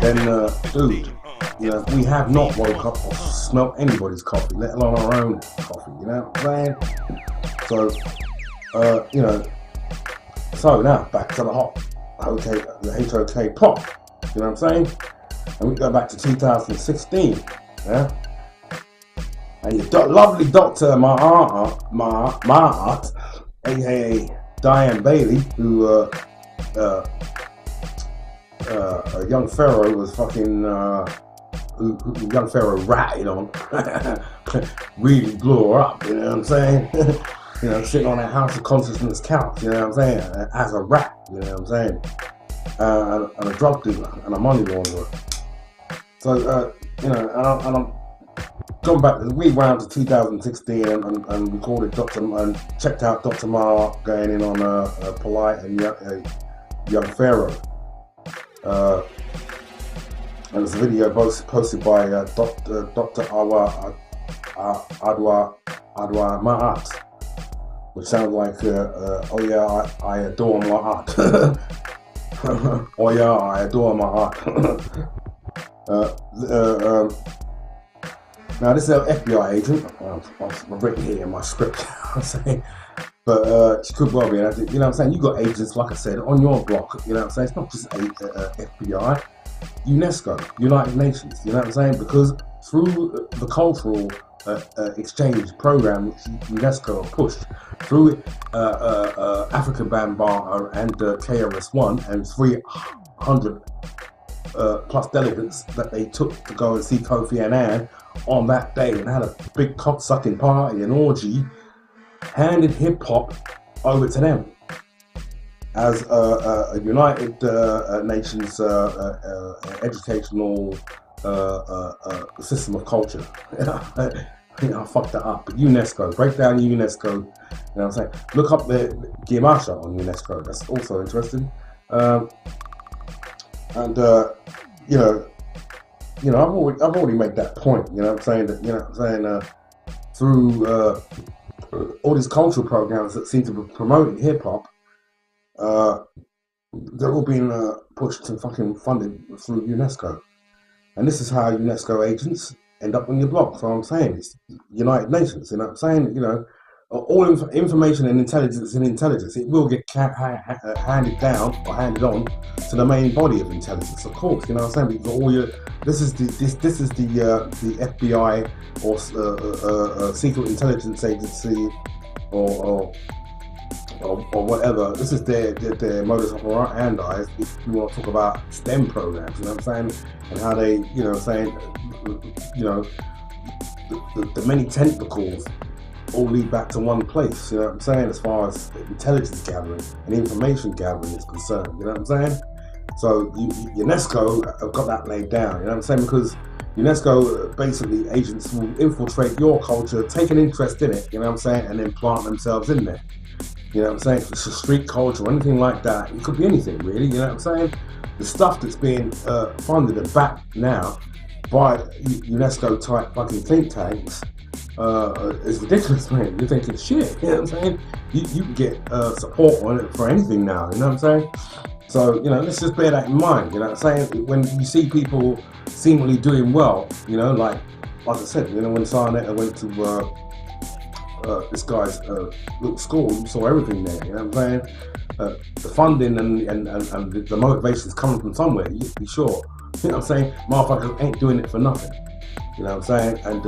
then dude, you know, we have not woke up or smelt anybody's coffee, let alone our own coffee, you know what I'm saying? So, you know, so now back to the H.O.K pop, you know what I'm saying? And we go back to 2016, yeah? And your lovely Dr. Maat, aka Diane Bailey, who young Pharaoh was fucking who young Pharaoh ratted on, really blew her up, you know what I'm saying? You know, sitting on that House of Consciousness couch, you know what I'm saying, as a rat, you know what I'm saying, and a drug dealer and a money launderer. So, you know, and I'm going back, we round to 2016 and recorded and checked out Dr. Ma going in on a polite and young Pharaoh. And there's a video posted by Dr. Adwa Maat, which sounds like, oh yeah, I adore my art. Oh yeah, I adore my art. Now this is an FBI agent. I've written here in my script, I'm saying, but she could well be. You know what I'm saying? You got agents, like I said, on your block. You know what I'm saying? It's not just FBI, UNESCO, United Nations. You know what I'm saying? Because through the cultural exchange program which UNESCO pushed through Afrika Bambaata and KRS1 and 300 plus delegates that they took to go and see Kofi Annan on that day and had a big cock-sucking party and orgy, handed hip-hop over to them as a United Nations educational system of culture. I fucked that up. But UNESCO, break down UNESCO. You know what I'm saying? Look up the Gimasha on UNESCO. That's also interesting. You know, I've already made that point. You know what I'm saying? That, you know what I'm saying, through all these cultural programs that seem to be promoting hip hop, they're all being pushed and fucking funded through UNESCO. And this is how UNESCO agents end up on your blog. So I'm saying it's United Nations. You know what I'm saying? You know, all information and intelligence in intelligence, it will get handed down or handed on to the main body of intelligence, of course. You know what I'm saying? Because all your this is the FBI or secret intelligence agency or whatever. This is their modus operandi. If you want to talk about STEM programs, you know what I'm saying, and how they, you know, saying, you know, the many tentacles all lead back to one place, you know what I'm saying, as far as intelligence gathering and information gathering is concerned, you know what I'm saying? So UNESCO have got that laid down, you know what I'm saying, because UNESCO, basically, agents will infiltrate your culture, take an interest in it, you know what I'm saying, and then plant themselves in there. You know what I'm saying? If it's a street culture or anything like that, it could be anything really, you know what I'm saying? The stuff that's being funded and backed now by UNESCO type fucking think tanks is ridiculous, man. You're thinking shit, you know what I'm saying? You can get support on it for anything now, you know what I'm saying? So, you know, let's just bear that in mind, you know what I'm saying? When you see people seemingly doing well, you know, like I said, you know, when Sarnetta went to this guy's little school, you saw everything there, you know what I'm saying? The funding and the motivation's coming from somewhere, you be sure. You know what I'm saying? Motherfuckers ain't doing it for nothing. You know what I'm saying? And,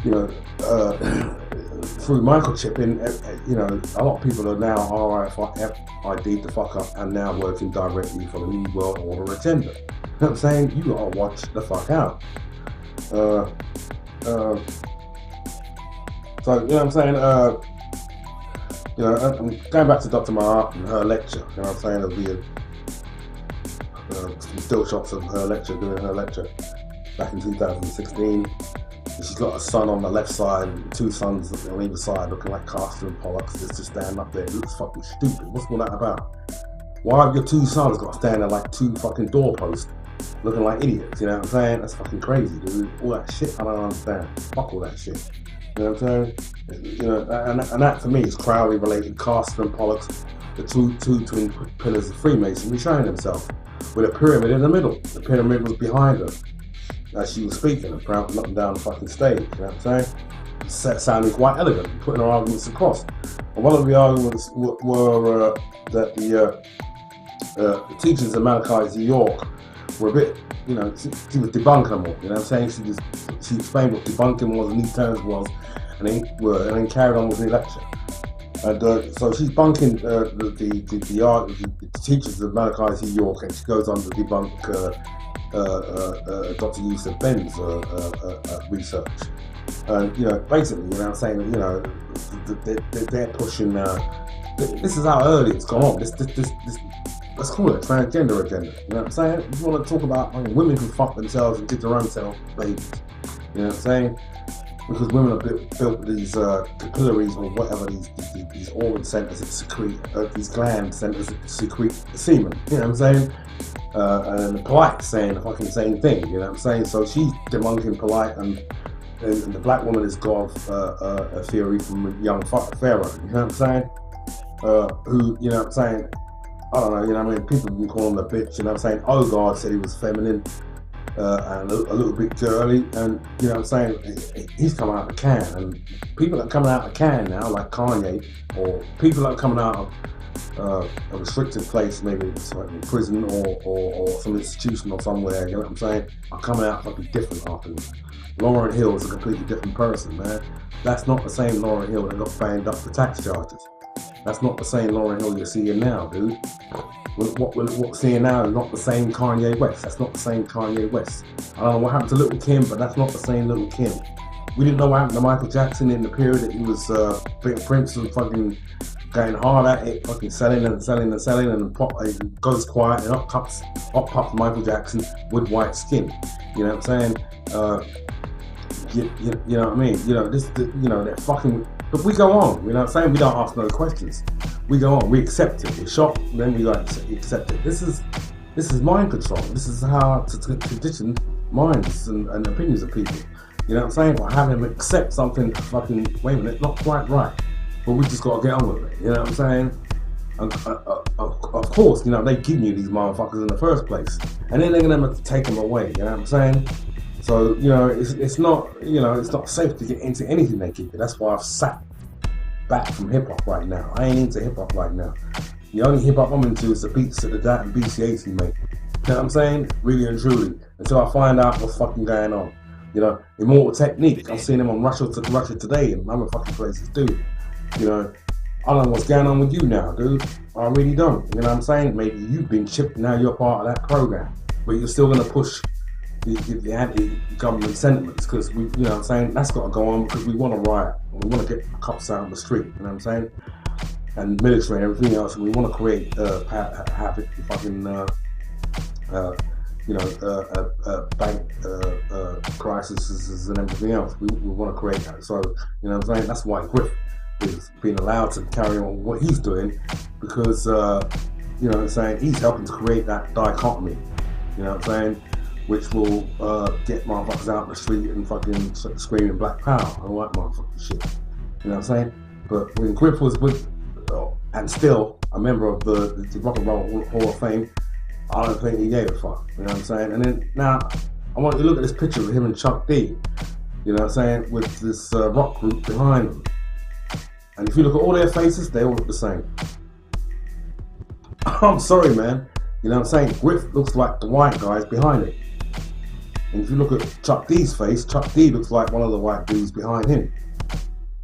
you know, through microchipping, you know, a lot of people are now RFID'd the fuck up and now working directly for the New World Order agenda. You know what I'm saying? You gotta watch the fuck out. So, you know what I'm saying? You know, I'm going back to Dr. Maat and her lecture. You know what I'm saying? There'll be some still shots of her lecture, doing her lecture back in 2016. And she's got a son on the left side and two sons on either side looking like Castor and Pollux. It's just standing up there. It looks fucking stupid. What's all that about? Why have your two sons got to stand there like two fucking doorposts looking like idiots? You know what I'm saying? That's fucking crazy, dude. All that shit, I don't understand. Fuck all that shit. You know what I'm saying? You know, and that to me is Crowley related, Castor and Pollux. the two twin pillars of Freemasonry showing themselves with a pyramid in the middle. The pyramid was behind her as she was speaking and looking down the fucking stage, you know what I'm saying? Sounding quite elegant, putting her arguments across. And one of the arguments were that the teachings of Malachi Z.York were a bit, you know, she was debunking them all, you know what I'm saying? She explained what debunking was and these terms was, and then carried on with the lecture. And so she's bunking the teachers of Malachi Z.York, and she goes on to debunk Dr. Yusuf Ben's research. And, you know, basically, you know what I'm saying, you know, they're pushing, this is how early it's gone on. This let's call it a transgender agenda, you know what I'm saying? If you want to talk about, I mean, women can fuck themselves and give their own self babies, you know what I'm saying? Because women have built these capillaries or whatever, these organ centers that secrete, these gland centers that secrete semen, you know what I'm saying? And Polite saying the fucking same thing, you know what I'm saying? So she's debunking Polite, and the black woman has got a theory from young Pharaoh, you know what I'm saying? Who, you know what I'm saying? I don't know, you know what I mean? People can call him a bitch, you know what I'm saying? Oh God said he was feminine and a little bit girly, and you know what I'm saying? He's coming out of the can, and people that are coming out of the can now, like Kanye, or people that are coming out of a restricted place, maybe it's like in prison or some institution or somewhere, you know what I'm saying? Are coming out fucking different afterwards. Lauryn Hill is a completely different person, man. That's not the same Lauryn Hill that got banged up for tax charges. That's not the same Lauryn Hill you're seeing now, dude. What we're seeing now is not the same Kanye West. That's not the same Kanye West. I don't know what happened to Little Kim, but that's not the same Little Kim. We didn't know what happened to Michael Jackson in the period that he was Prince and fucking going hard at it, fucking selling, and pop, it goes quiet, and up pops Michael Jackson with white skin. You know what I'm saying? You know what I mean? You know you know, they're fucking. But we go on. You know what I'm saying? We don't ask no questions. We go on. We accept it. We're shocked. Then we accept it. This is mind control. This is how to condition minds and opinions of people. You know what I'm saying? By having them accept something fucking, wait a minute, not quite right. But we just got to get on with it. You know what I'm saying? And, of course, you know, they give you these motherfuckers in the first place. And then they're going to take them away. You know what I'm saying? So, you know, it's not, you know, it's not safe to get into anything they give you. That's why I've sat back from hip-hop right now. I ain't into hip-hop right now. The only hip-hop I'm into is the beats that the BCAC make. You know what I'm saying? Really and truly. Until I find out what's fucking going on. You know, Immortal Technique, I've seen him on Russia Today and other fucking places too. You know, I don't know what's going on with you now, dude. I really don't. You know what I'm saying? Maybe you've been chipped, now you're part of that program. But you're still going to push the anti-government sentiments, because we, you know what I'm saying, that's got to go on, because we want to riot, and we want to get cops out on the street, you know what I'm saying, and military and everything else, and we want to create havoc, fucking, you know, bank crises and everything else. We want to create that. So, you know what I'm saying, that's why Griff is being allowed to carry on what he's doing, because, you know what I'm saying, he's helping to create that dichotomy, you know what I'm saying, which will get motherfuckers out in the street and fucking screaming black power and all that motherfucking shit. You know what I'm saying? But when Griff was with, and still a member of the Rock and Roll Hall of Fame, I don't think he gave a fuck. You know what I'm saying? And then now, I want you to look at this picture of him and Chuck D. You know what I'm saying? With this rock group behind them. And if you look at all their faces, they all look the same. I'm sorry, man. You know what I'm saying? Griff looks like the white guys behind it. And if you look at Chuck D's face, Chuck D looks like one of the white dudes behind him.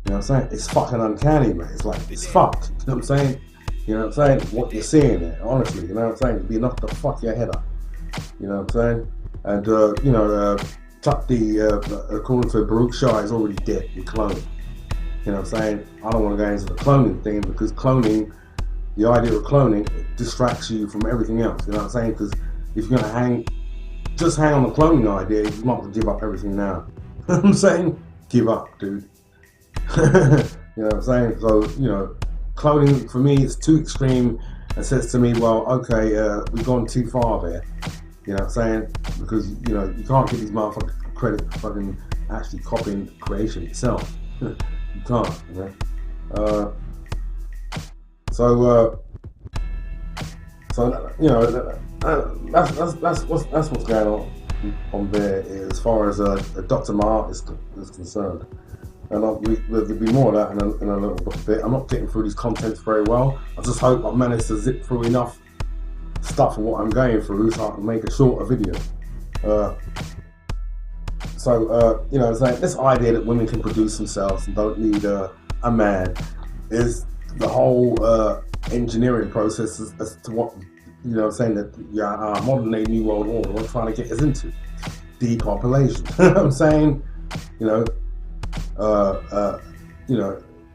You know what I'm saying? It's fucking uncanny, man. It's like, it's fucked. You know what I'm saying? You know what I'm saying? What you're seeing there, honestly, you know what I'm saying? It'd be enough to fuck your head up. You know what I'm saying? And, you know, Chuck D, according to Baruch Shah, is already dead in cloning. You know what I'm saying? I don't want to go into the cloning thing, because cloning, the idea of cloning, it distracts you from everything else. You know what I'm saying? Because if you're going to just hang on the cloning idea, you might have to give up everything now. You know what I'm saying? Give up, dude. You know what I'm saying? So, you know, cloning for me is too extreme, and says to me, well, okay, we've gone too far there. You know what I'm saying? Because, you know, you can't give these motherfuckers credit for fucking actually copying creation itself. You can't, you know? So, So you know, that's what's going on there as far as Dr. Mart is concerned. And there'll be more of that in a little bit. I'm not getting through these contents very well. I just hope I've managed to zip through enough stuff of what I'm going through so I can make a shorter video. You know, it's like this idea that women can produce themselves and don't need a man is the whole engineering process as to what, you know, saying that our modern day New World Order we're trying to get us into. Depopulation. You know what I'm saying? You know,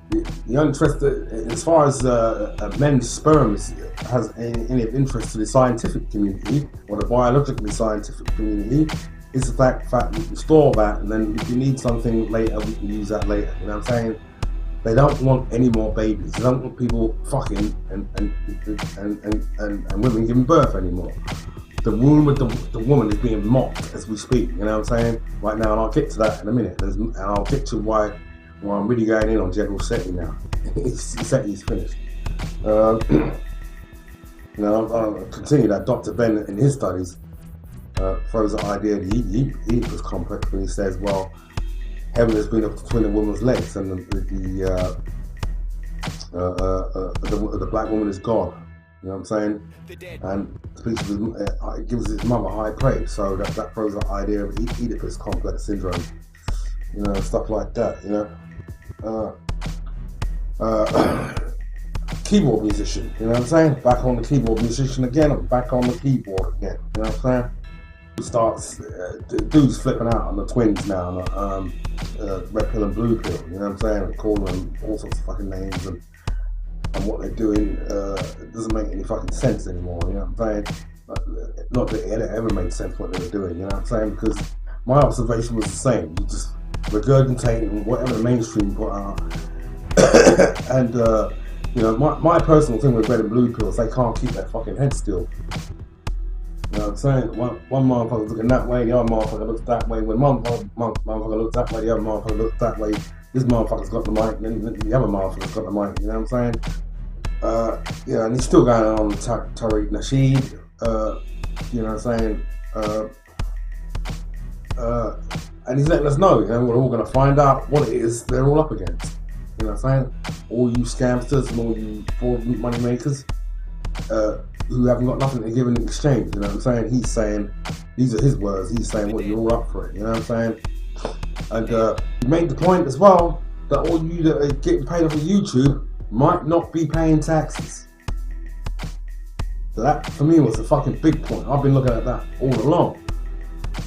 the interest as far as men's sperms has any interest to the scientific community or the biologically scientific community is the fact that you can store that, and then if you need something later, we can use that later. You know what I'm saying? They don't want any more babies. They don't want people fucking and women giving birth anymore. The womb with the woman is being mocked as we speak. You know what I'm saying? Right now, and I'll get to that in a minute. And I'll get to why I'm really going in on General SETI now. SETI's finished. You know, I'll continue that. Dr. Ben in his studies throws the idea of the Oedipus complex when he says, well, heaven has been up between a woman's legs, and the black woman is God. You know what I'm saying? And it gives his mother high praise. So that throws the idea of Oedipus complex syndrome. You know, stuff like that. You know. Keyboard musician. You know what I'm saying? Back on the keyboard musician again. I'm back on the keyboard again. You know what I'm saying? Starts dudes flipping out on the twins now, red pill and blue pill. You know what I'm saying? And calling them all sorts of fucking names and what they're doing it doesn't make any fucking sense anymore. You know what I'm saying? Not that it ever made sense what they were doing. You know what I'm saying? Because my observation was the same. You just regurgitating whatever the mainstream put out, and you know, my personal thing with red and blue pills, they can't keep their fucking head still. You know what I'm saying? One motherfucker's looking that way, the other motherfucker looks that way. When one motherfucker looks that way, the other motherfucker looks that way. This motherfucker's got the mic, and then the other motherfucker's got the mic. You know what I'm saying? Yeah, and he's still going on Tariq Nasheed. You know what I'm saying? And he's letting us know, you know, we're all going to find out what it is they're all up against. You know what I'm saying? All you scamsters and all you fraud money makers who haven't got nothing to give in exchange. You know what I'm saying? He's saying, these are his words, he's saying, well, you're all up for it. You know what I'm saying? And he made the point as well that all you that are getting paid off of YouTube might not be paying taxes. So that, for me, was a fucking big point. I've been looking at that all along.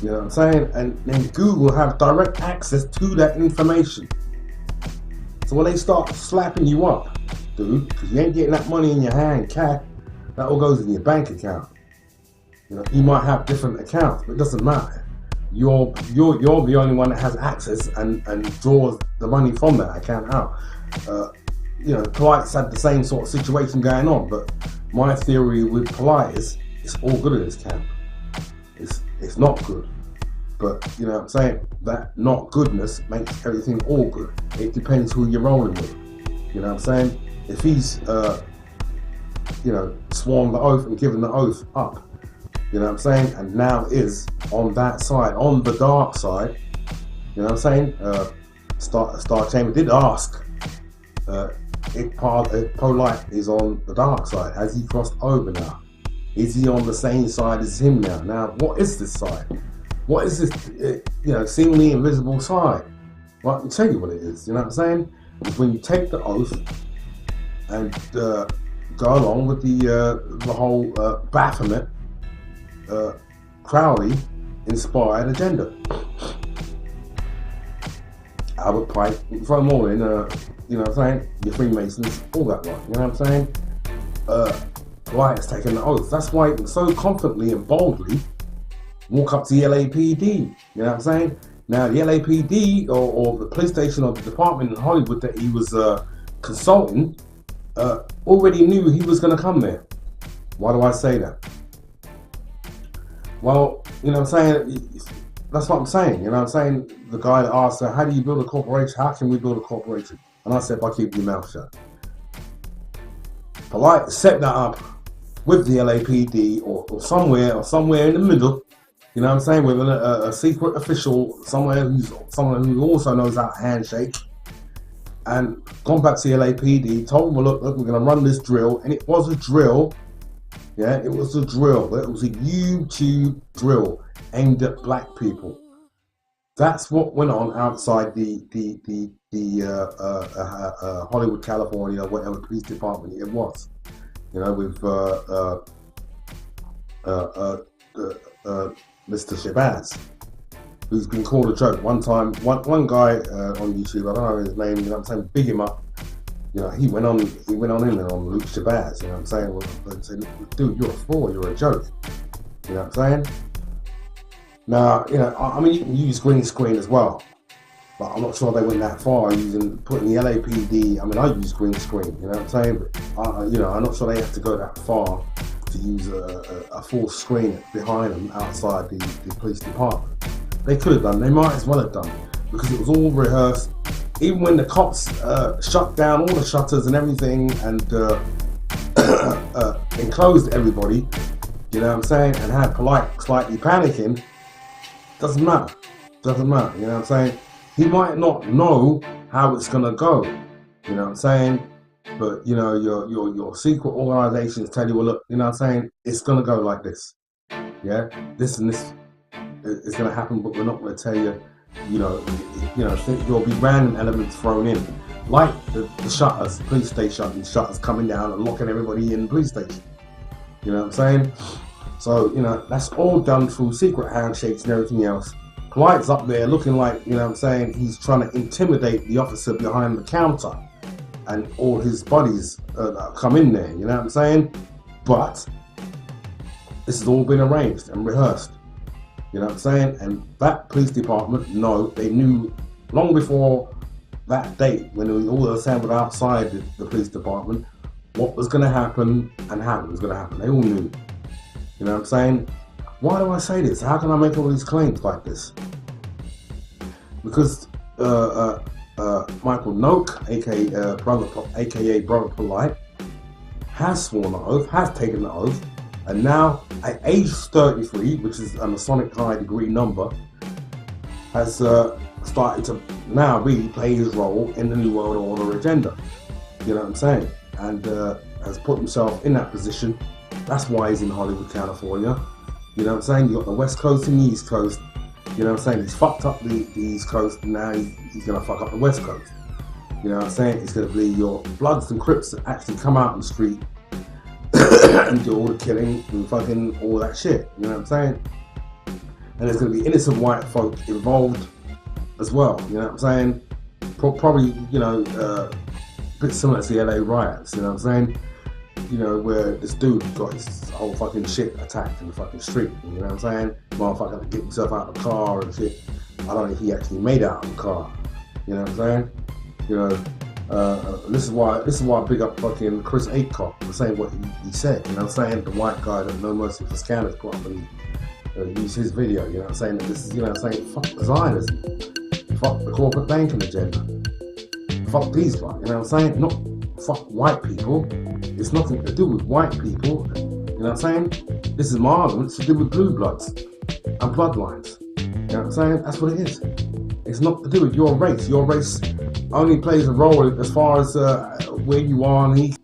You know what I'm saying? And then Google have direct access to that information. So when they start slapping you up, dude, because you ain't getting that money in your hand, cash, that all goes in your bank account. You know, you might have different accounts, but it doesn't matter. You're the only one that has access and draws the money from that account out. You know, Polite's had the same sort of situation going on, but my theory with Polite is it's all good in his camp. It's not good. But, you know what I'm saying, that not goodness makes everything all good. It depends who you're rolling with. You know what I'm saying? If he's, you know, sworn the oath and given the oath up, you know what I'm saying, and now is on that side, on the dark side, you know what I'm saying? Star Chamber did ask if Polite is on the dark side. Has he crossed over now? Is he on the same side as him now? Now, what is this side? What is this, you know, seemingly invisible side? Well, I can tell you what it is, you know what I'm saying? It's when you take the oath and go along with the whole Baphomet, Crowley-inspired agenda. Albert Pike, throw them all in, you know what I'm saying? Your Freemasons, all that lot, you know what I'm saying? Polite has taken the oath. That's why he can so confidently and boldly walk up to the LAPD, you know what I'm saying? Now the LAPD or the police station or the department in Hollywood that he was consulting already knew he was going to come there. Why do I say that? Well, you know what I'm saying? That's what I'm saying, you know what I'm saying? The guy that asked, how do you build a corporation? How can we build a corporation? And I said, by keeping your mouth shut. Polite set that up with the LAPD or somewhere in the middle, you know what I'm saying, with a secret official someone who also knows how to handshake, and gone back to the LAPD, told them, look, we're going to run this drill, and it was a drill. Yeah, it was a drill. It was a YouTube drill aimed at black people. That's what went on outside the Hollywood, California, whatever police department it was. You know, with Mr. Shabazz, who's been called a joke. One time, one guy on YouTube, I don't know his name, you know what I'm saying, big him up. You know, he went on in on Luke Shabazz, you know what I'm saying? Well, say, dude, you're a fraud, you're a joke. You know what I'm saying? Now, you know, I mean, you can use green screen as well, but I'm not sure they went that far putting the LAPD. I mean, I use green screen, you know what I'm saying? But, you know, I'm not sure they have to go that far to use a full screen behind them outside the police department. They could have done, they might as well have done, because it was all rehearsed. Even when the cops shut down all the shutters and everything and enclosed everybody, you know what I'm saying, and had Polite slightly panicking, doesn't matter, you know what I'm saying? He might not know how it's gonna go, you know what I'm saying, but you know, your secret organizations tell you, well, look, you know what I'm saying, it's gonna go like this, yeah, this and this is gonna happen, but we're not gonna tell you. You know, there'll be random elements thrown in, like the shutters, police station shutters coming down and locking everybody in the police station. You know what I'm saying? So, you know, that's all done through secret handshakes and everything else. Polite's up there looking like, you know what I'm saying, he's trying to intimidate the officer behind the counter and all his buddies come in there, you know what I'm saying? But this has all been arranged and rehearsed. You know what I'm saying? And that police department, they knew long before that date when we all assembled outside the police department what was going to happen and how it was going to happen. They all knew. You know what I'm saying? Why do I say this? How can I make all these claims like this? Because Michael Noak, aka Brother Polite, has sworn the oath, has taken the oath, and now at age 33, which is a Masonic high degree number, has started to now really play his role in the New World Order agenda. You know what I'm saying? And has put himself in that position. That's why he's in Hollywood, California. You know what I'm saying? You got the West Coast and the East Coast. You know what I'm saying? He's fucked up the East Coast, and now he's going to fuck up the West Coast. You know what I'm saying? It's going to be your Bloods and Crips that actually come out on the street and do all the killing and fucking all that shit. You know what I'm saying? And there's going to be innocent white folk involved as well. You know what I'm saying? Probably, you know, a bit similar to the LA riots. You know what I'm saying? You know, where this dude got his whole fucking shit attacked in the fucking street. You know what I'm saying? Motherfucker had to get himself out of the car and shit. I don't know if he actually made it out of the car. You know what I'm saying? You know, this is why I big up fucking Chris H.O.K for saying what he said. You know what I'm saying? The white guy that No Mercy for Scanners put up and used his video. You know what I'm saying? That this is, you know what I'm saying? Fuck Zionism. Fuck the corporate banking agenda. Fuck these guys. You know what I'm saying? Not fuck white people. It's nothing to do with white people. You know what I'm saying? This is my argument. It's to do with blue bloods and bloodlines. You know what I'm saying? That's what it is. It's not to do with your race. Your race only plays a role as far as where you are on the East.